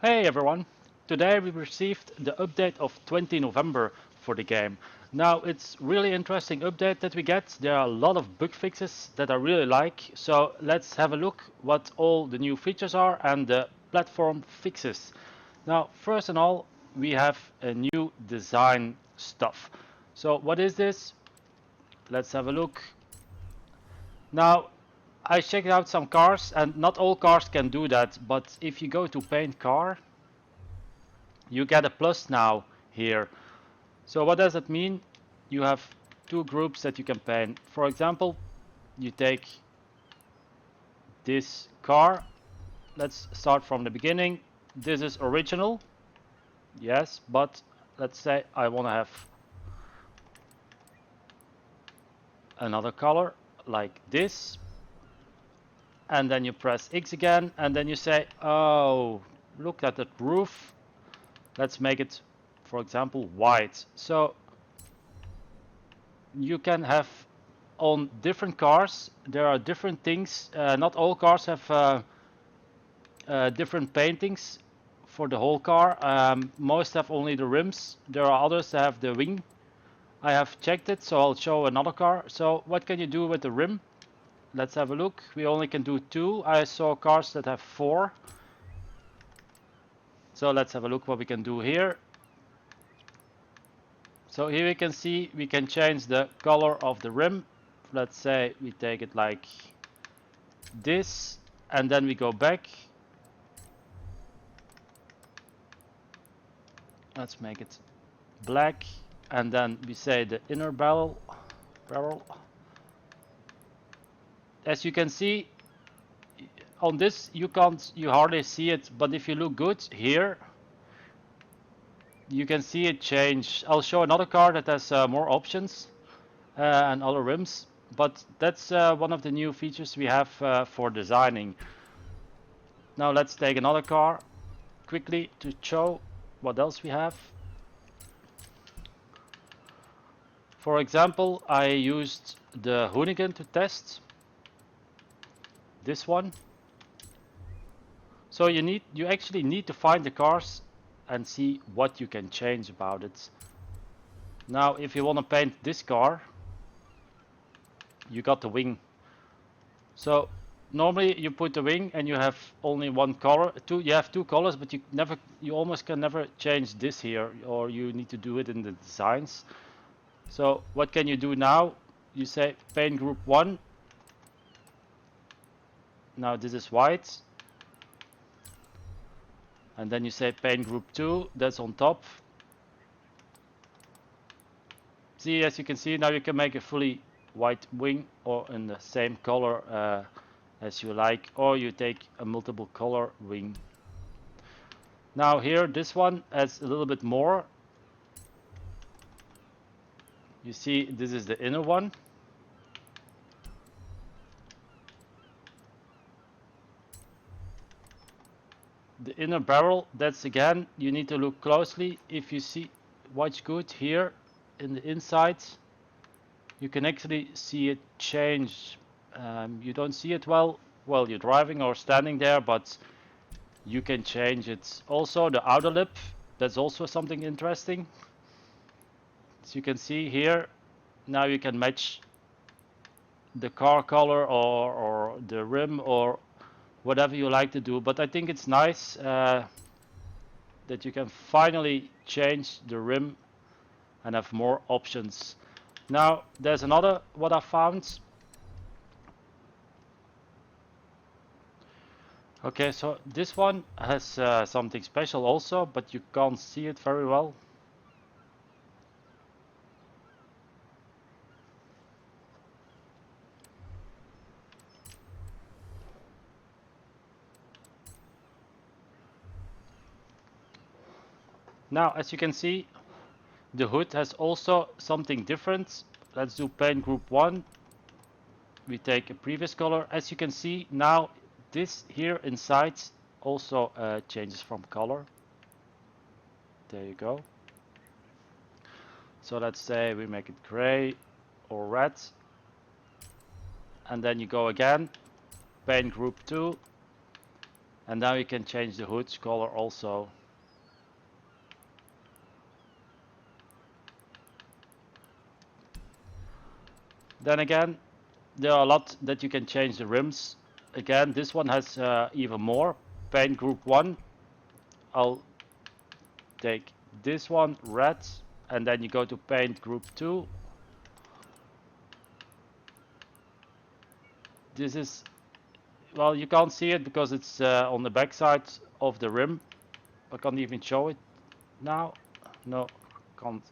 Hey everyone! Today we received the update of 20 November for the game. Now it's really interesting update that we get. There are a lot of bug fixes that I really like. So let's have a look what all the new features are and the platform fixes. Now first and all we have a new design stuff. So what is this? Let's have a look. Now I checked out some cars and not all cars can do that, but if you go to paint car you get a plus now here. So what does that mean? You have two groups that you can paint. For example, you take this car. Let's start from the beginning. This is original. Yes, but let's say I want to have another color like this. And then you press X again and then you say, oh, look at that roof. Let's make it, for example, white. So you can have on different cars there are different things. Not all cars have different paintings for the whole car. Most have only the rims. There are others that have the wing. I have checked it, so I'll show another car. So what can you do with the rim? Let's have a look. We only can do two. I saw cars that have four. So let's have a look what we can do here. So here we can see we can change the color of the rim. Let's say we take it like this and then we go back. Let's make it black and then we say the inner barrel. As you can see on this you hardly see it, but if you look good here you can see it change. I'll show another car that has more options and other rims, but that's one of the new features we have for designing. Now let's take another car quickly to show what else we have. For example, I used the Hoonigan to test this one. So you actually need to find the cars and see what you can change about it. Now if you want to paint this car, you got the wing. So normally you put the wing and you have only one color. You have two colors, but you almost can never change this here, or you need to do it in the designs. So what can you do now? You say paint group 1. Now this is white. And then you say paint group 2, that's on top. See, as you can see, now you can make a fully white wing or in the same color as you like, or you take a multiple color wing. Now here, this one has a little bit more. You see, this is the inner one. The inner barrel, that's again, you need to look closely. If you see, watch good here in the inside, you can actually see it change. You don't see it well while you're driving or standing there, but you can change it. Also the outer lip, that's also something interesting. As you can see here, now you can match the car color or the rim or whatever you like to do. But I think it's nice that you can finally change the rim and have more options. Now there's another what I found. Okay, so this one has something special also, but you can't see it very well. Now, as you can see, the hood has also something different. Let's do paint group 1. We take a previous color. As you can see, now this here inside also changes from color. There you go. So let's say we make it gray or red. And then you go again, paint group 2. And now you can change the hood color also. Then again, there are a lot that you can change the rims. Again, this one has even more. Paint group 1. I'll take this one, red, and then you go to paint group 2. This is, well, you can't see it because it's on the back side of the rim. I can't even show it now. No, can't.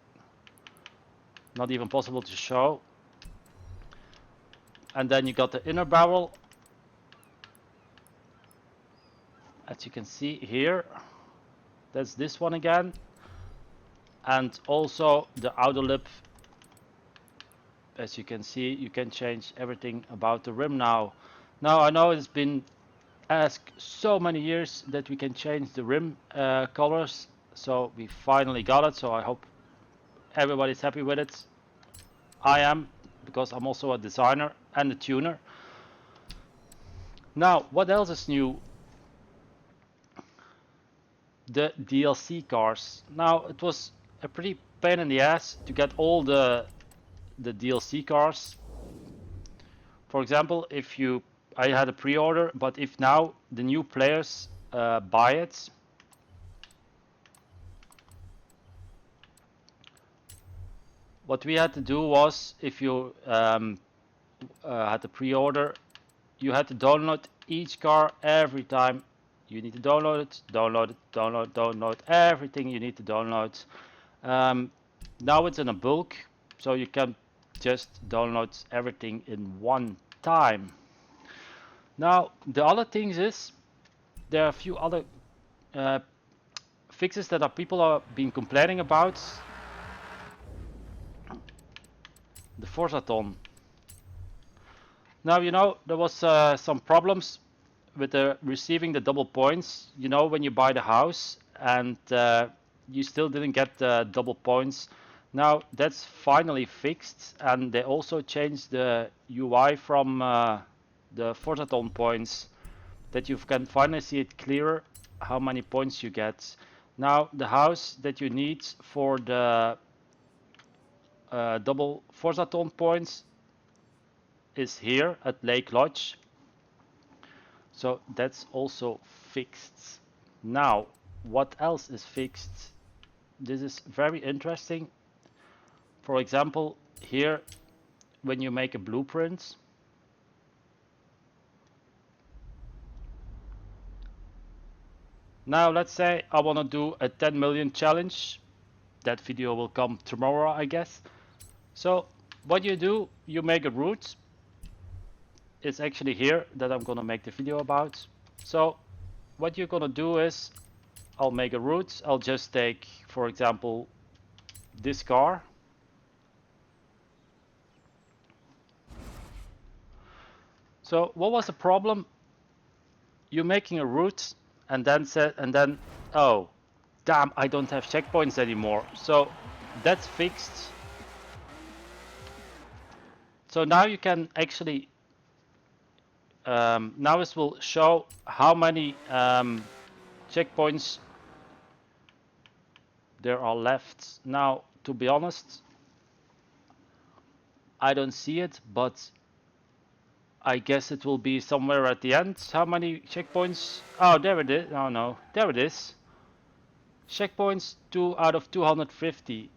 Not even possible to show. And then you got the inner barrel. As you can see here, that's this one again. And also the outer lip. As you can see, you can change everything about the rim now. Now I know it's been asked so many years that we can change the rim colors. So we finally got it. So I hope everybody's happy with it. I am, because I'm also a designer and a tuner. Now, what else is new? The DLC cars. Now, it was a pretty pain in the ass to get all the DLC cars. For example, if you, I had a pre-order, but if now the new players buy it, what we had to do was, if you had the pre-order, you had to download each car every time. You need to download it, download everything you need to download. Now it's in a bulk, so you can just download everything in one time. Now the other things is, there are a few other fixes that people are been complaining about. The Forzathon. Now, you know, there was some problems with receiving the double points. You know, when you buy the house and you still didn't get the double points. Now that's finally fixed, and they also changed the UI from the Forzathon points, that you can finally see it clearer how many points you get. Now the house that you need for the double Forzathon points is here at Lake Lodge. So that's also fixed. Now, what else is fixed? This is very interesting. For example, here, when you make a blueprint, now let's say I want to do a 10 million challenge. That video will come tomorrow, I guess. So what you do, you make a route. It's actually here that I'm gonna make the video about. So what you're gonna do is, I'll make a route. I'll just take, for example, this car. So what was the problem? You're making a route and then oh damn, I don't have checkpoints anymore. So that's fixed. So now you can actually now it will show how many checkpoints there are left. Now, to be honest, I don't see it, but I guess it will be somewhere at the end. How many checkpoints? Oh, there it is. Oh no, there it is. Checkpoints 2 out of 250.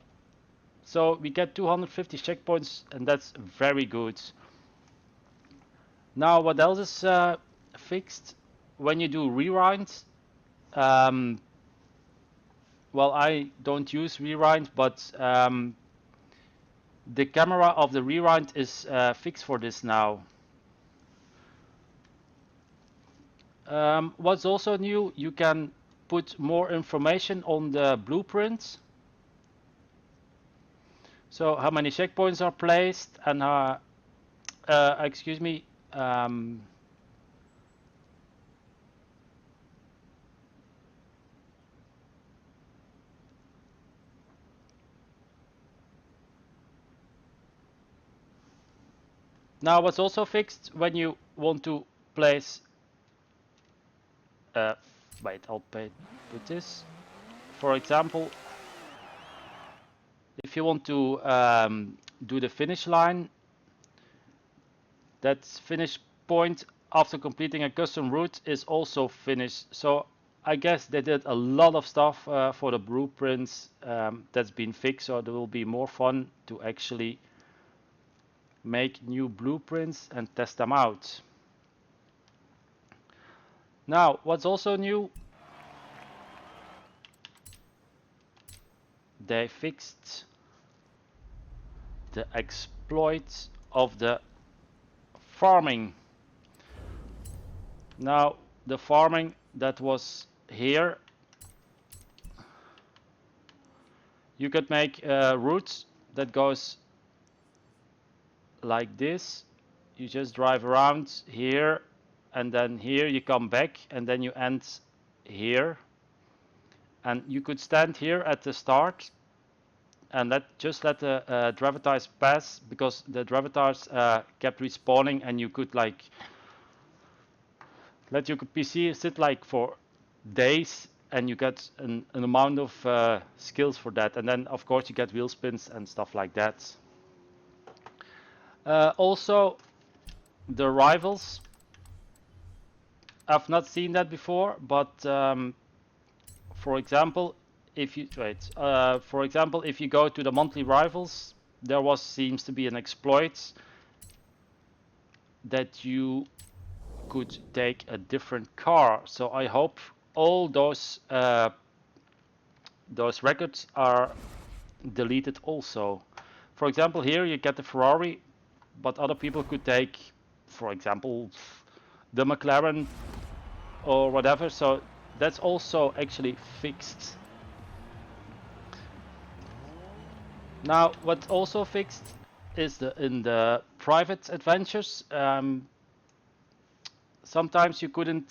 So we get 250 checkpoints, and that's very good. Now, what else is fixed? When you do rewind, well, I don't use rewind, but the camera of the rewind is fixed for this now. What's also new, you can put more information on the blueprint. So how many checkpoints are placed, and excuse me, now what's also fixed, when you want to place Wait, I'll put this. For example, if you want to do the finish line, that finish point after completing a custom route is also finished. So I guess they did a lot of stuff for the blueprints that's been fixed, so there will be more fun to actually make new blueprints and test them out. Now, what's also new, they fixed the exploit of the farming. Now, the farming that was here, you could make routes that goes like this. You just drive around here, and then here you come back, and then you end here. And you could stand here at the start and just let the Dravitars pass, because the Dravitars kept respawning, and you could like let your PC sit like for days, and you get an amount of skills for that. And then of course you get wheel spins and stuff like that. Also, the rivals, I've not seen that before, but for example, if you for example, if you go to the monthly rivals, there seems to be an exploit that you could take a different car. So I hope all those records are deleted also. For example, here you get the Ferrari, but other people could take, for example, the McLaren or whatever. So that's also actually fixed. Now, what's also fixed is in the private adventures. Sometimes you couldn't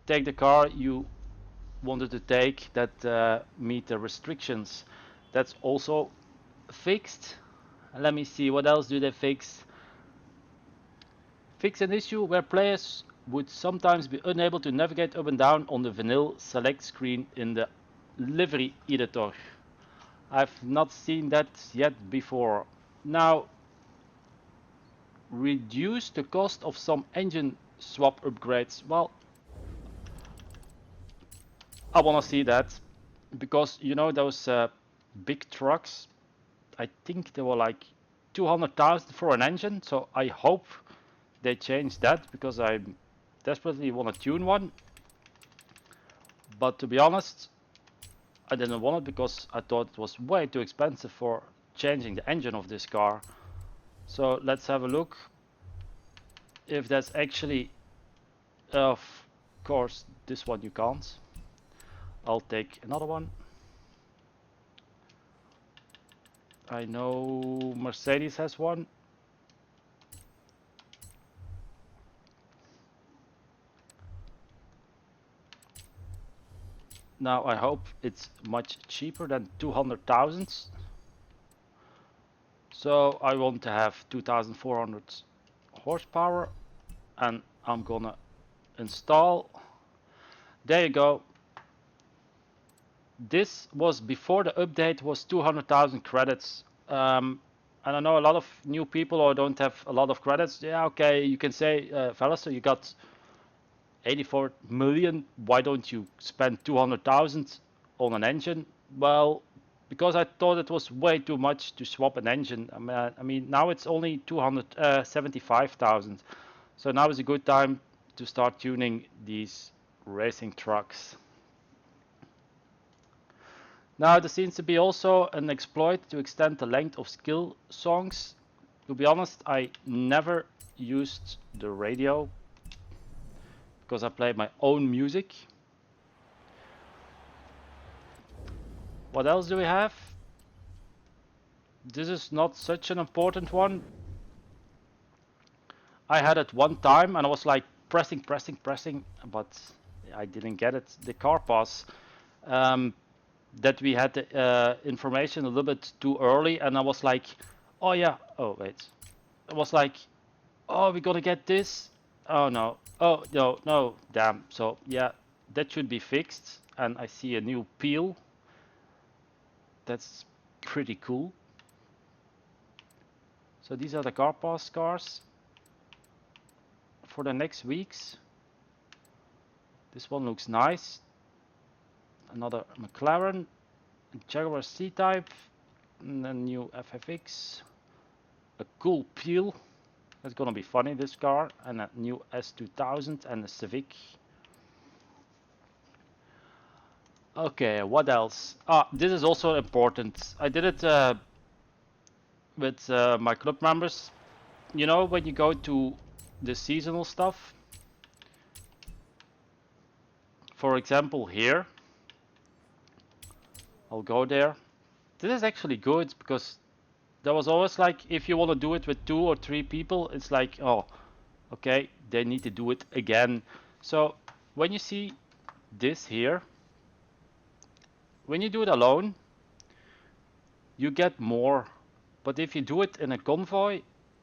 take the car you wanted to take that meet the restrictions. That's also fixed. Let me see, what else do they fix? Fix an issue where players would sometimes be unable to navigate up and down on the vanilla select screen in the livery editor. I've not seen that yet before. Now, reduce the cost of some engine swap upgrades. Well, I want to see that, because you know those big trucks, I think they were like 200,000 for an engine. So I hope they change that, because I desperately want to tune one. But to be honest, I didn't want it because I thought it was way too expensive for changing the engine of this car. So let's have a look if that's actually, of course, this one you can't. I'll take another one. I know Mercedes has one. Now I hope it's much cheaper than 200,000. So I want to have 2,400 horsepower, and I'm gonna install. There you go. This was before the update, was 200,000 credits. And I know a lot of new people or don't have a lot of credits. Yeah, okay, you can say, Valorster, you got 84 million. Why don't you spend 200,000 on an engine? Well, because I thought it was way too much to swap an engine. I mean now it's only 275,000. So now is a good time to start tuning these racing trucks. Now there seems to be also an exploit to extend the length of skill songs. To be honest, I never used the radio because I play my own music. What else do we have? This is not such an important one. I had it one time and I was like pressing, but I didn't get it. The car pass. That we had the information a little bit too early, and I was like, oh yeah, oh wait. I was like, oh, we're gonna get this. Oh no. Oh no, no, damn. So yeah, that should be fixed. And I see a new peel. That's pretty cool. So these are the car pass cars for the next weeks. This one looks nice. Another McLaren, Jaguar C-Type, and a new FFX. A cool peel. That's gonna be funny, this car. And a new S2000 and a Civic. Okay, what else? Ah, this is also important. I did it with my club members. You know, when you go to the seasonal stuff, for example, here, I'll go there. This is actually good because there was always like, if you want to do it with 2 or 3 people, it's like, oh, okay, they need to do it again. So when you see this here, when you do it alone, you get more. But if you do it in a convoy,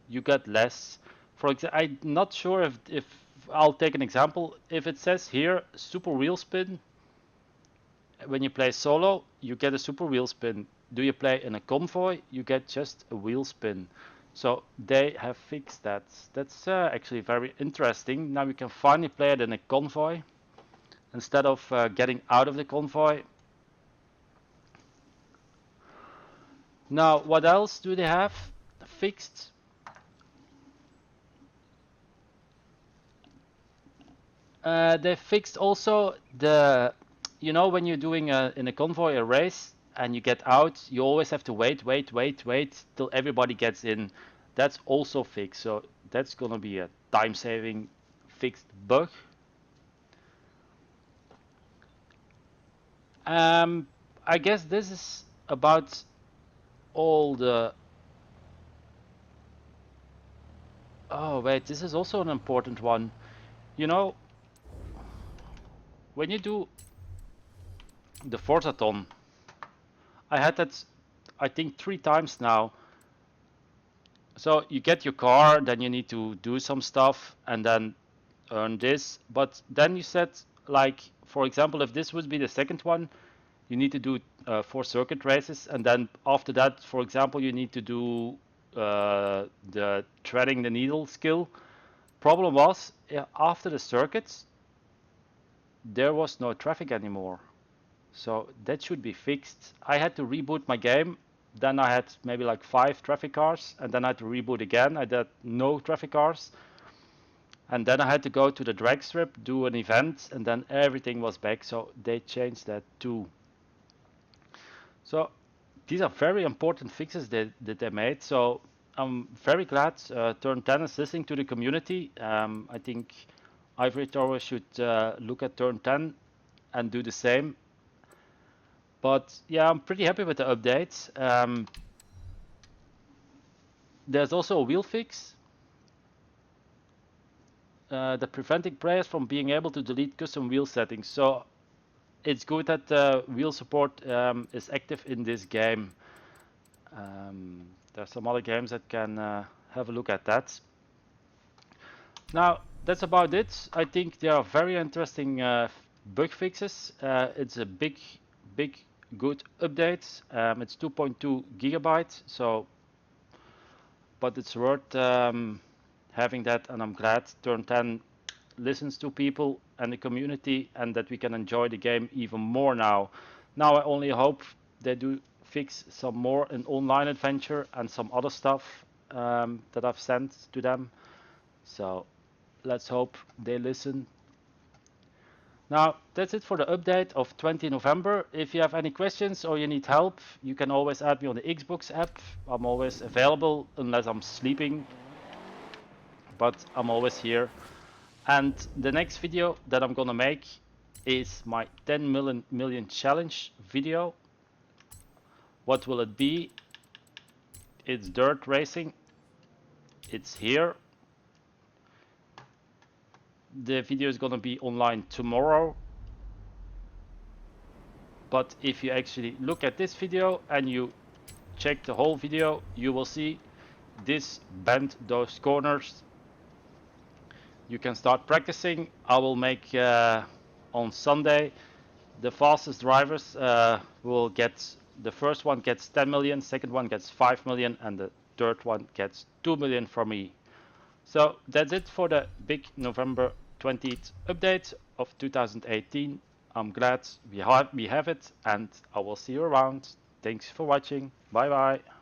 you get less. For example, I'm not sure if I'll take an example. If it says here super wheel spin, when you play solo, you get a super wheel spin. Do you play in a convoy, you get just a wheel spin. So they have fixed that. That's actually very interesting. Now we can finally play it in a convoy instead of getting out of the convoy. Now, what else do they have fixed? They fixed also the, you know, when you're doing in a convoy a race and you get out, you always have to wait till everybody gets in. That's also fixed. So that's gonna be a time-saving fixed bug. Um, I guess this is about all the. Oh wait, this is also an important one. You know, when you do the Forzathon, I had that, I think 3 times now. So you get your car, then you need to do some stuff and then earn this. But then you said, like, for example, if this would be the second one, you need to do 4 circuit races, and then after that, for example, you need to do the threading the needle skill. Problem was, after the circuits, there was no traffic anymore. So that should be fixed. I had to reboot my game. Then I had maybe like 5 traffic cars, and then I had to reboot again. I had no traffic cars. And then I had to go to the drag strip, do an event, and then everything was back. So they changed that too. So these are very important fixes that they made. So I'm very glad Turn 10 is listening to the community. I think Ivory Tower should look at Turn 10 and do the same. But yeah, I'm pretty happy with the updates. There's also a wheel fix that preventing players from being able to delete custom wheel settings. So it's good that wheel support is active in this game. There's some other games that can have a look at that. Now that's about it. I think there are very interesting bug fixes. It's a big, good update. It's 2.2 gigabytes, so but it's worth having that, and I'm glad Turn 10 listens to people and the community, and that we can enjoy the game even more now. Now I only hope they do fix some more in online adventure and some other stuff that I've sent to them. So let's hope they listen. Now that's it for the update of 20 November. If you have any questions or you need help, you can always add me on the Xbox app. I'm always available unless I'm sleeping, but I'm always here. And the next video that I'm gonna make is my 10 million challenge video. What will it be? It's dirt racing. It's here. The video is gonna be online tomorrow. But if you actually look at this video and you check the whole video, you will see this bend those corners. you can start practicing. I will make on Sunday the fastest drivers will get, the first one gets 10 million, second one gets 5 million, and the third one gets 2 million from me. So that's it for the big November 20th update of 2018. I'm glad we have it, and I will see you around. Thanks for watching. Bye bye.